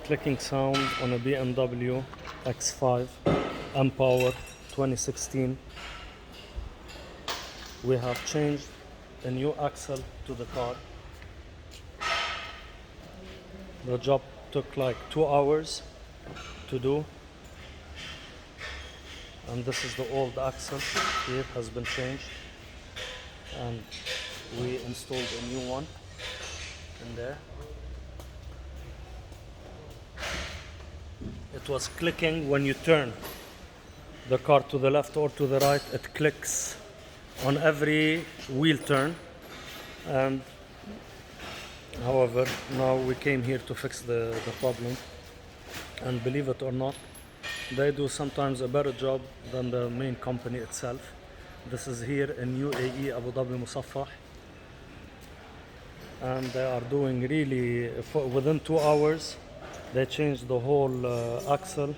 clicking sound on a BMW X5 M-Power 2016. We have changed a new axle to the car. The job took like 2 hours to do, and this is the old axle. Here has been changed, and we installed a new one in there. It was clicking when you turn the car to the left or to the right. It clicks on every wheel turn, and however now we came here to fix the problem, and believe it or not, they do sometimes a better job than the main company itself. This is here in UAE, Abu Dhabi Musaffah, and they are doing really, within 2 hours they changed the whole axle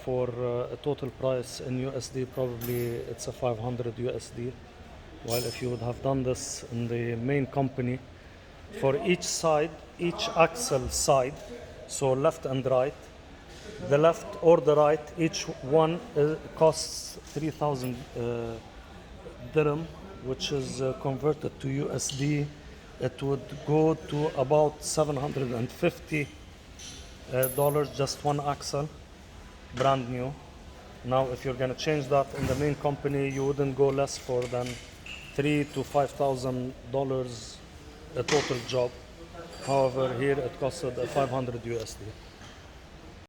for a total price in USD. Probably it's a 500 USD, while if you would have done this in the main company, for each side, each axle side, so left and right, the left or the right, each one costs 3,000 dirham, which is converted to USD. It would go to about $750 just one axle, brand new. Now if you're going to change that in the main company, you wouldn't go less for than $3,000 to $5,000 a total job. However, here it costed 500 USD.